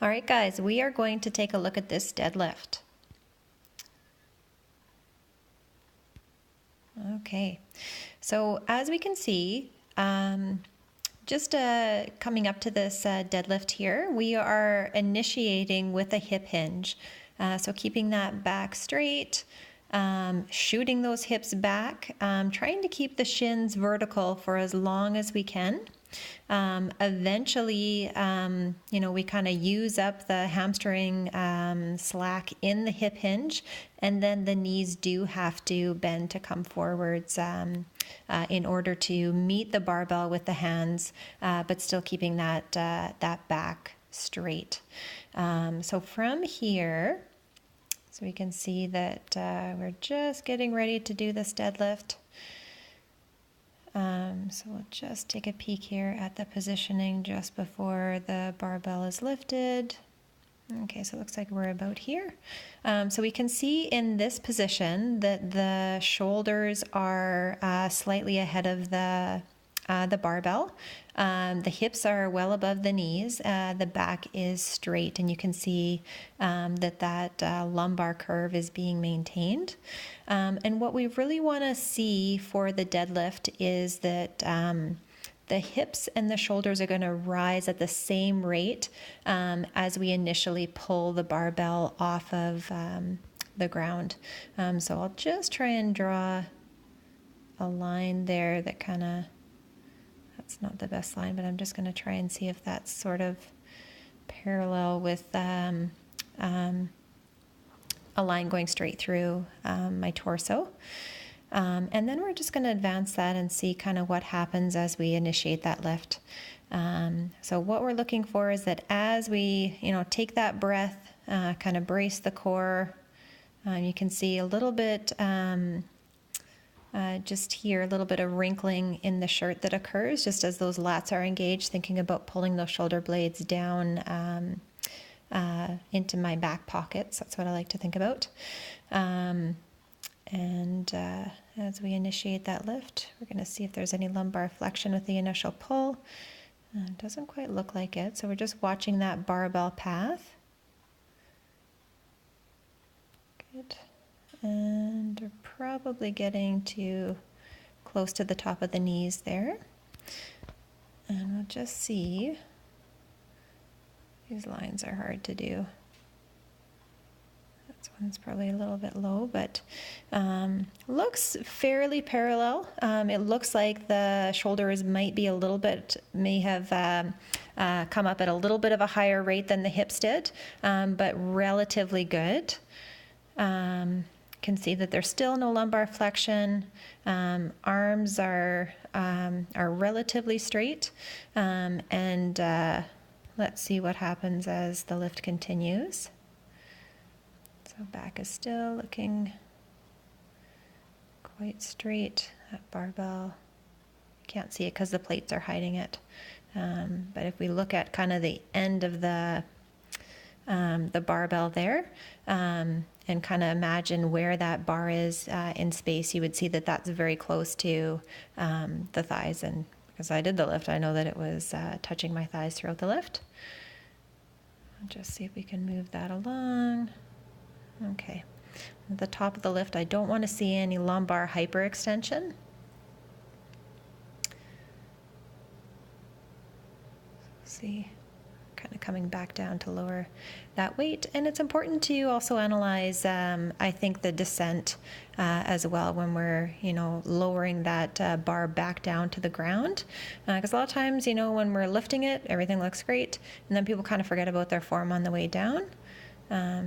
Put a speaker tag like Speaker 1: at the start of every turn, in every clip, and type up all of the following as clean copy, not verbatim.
Speaker 1: All right, guys, we are going to take a look at this deadlift. Okay, so as we can see, just coming up to this deadlift here, we are initiating with a hip hinge. So keeping that back straight, shooting those hips back, trying to keep the shins vertical for as long as we can. Eventually, we kind of use up the hamstring slack in the hip hinge, and then the knees do have to bend to come forwards in order to meet the barbell with the hands, but still keeping that back straight. So from here, so we can see that we're just getting ready to do this deadlift. So we'll just take a peek here at the positioning just before the barbell is lifted. Okay, so it looks like we're about here. So we can see in this position that the shoulders are slightly ahead of the barbell. The hips are well above the knees. The back is straight, and you can see that lumbar curve is being maintained. And what we really want to see for the deadlift is that the hips and the shoulders are going to rise at the same rate as we initially pull the barbell off of the ground. So I'll just try and draw a line there that kind of, that's not the best line, but I'm just going to try and see if that's sort of parallel with a line going straight through my torso. And then we're just going to advance that and see kind of what happens as we initiate that lift. So what we're looking for is that as we, take that breath, kind of brace the core, you can see a little bit, just here, a little bit of wrinkling in the shirt that occurs just as those lats are engaged, thinking about pulling those shoulder blades down into my back pockets. That's what I like to think about. And as we initiate that lift, we're going to see if there's any lumbar flexion with the initial pull. It doesn't quite look like it, so we're just watching that barbell path. Good. And we're probably getting to close to the top of the knees there. And we'll just see. These lines are hard to do. This one's probably a little bit low, but looks fairly parallel. It looks like the shoulders may have come up at a little bit of a higher rate than the hips did, but relatively good. Can see that there's still no lumbar flexion. Arms are relatively straight, and let's see what happens as the lift continues. So back is still looking quite straight. That barbell, can't see it because the plates are hiding it. But if we look at kind of the end of the barbell there, and kind of imagine where that bar is in space, you would see that that's very close to the thighs. And because I did the lift, I know that it was touching my thighs throughout the lift. I'll just see if we can move that along. Okay. At the top of the lift, I don't want to see any lumbar hyperextension. See, kind of coming back down to lower that weight. And it's important to also analyze, I think, the descent as well when we're, lowering that bar back down to the ground. Because a lot of times, when we're lifting it, everything looks great. And then people kind of forget about their form on the way down.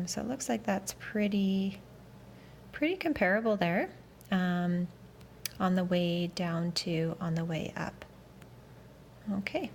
Speaker 1: So it looks like that's pretty comparable there on the way down to on the way up. Okay.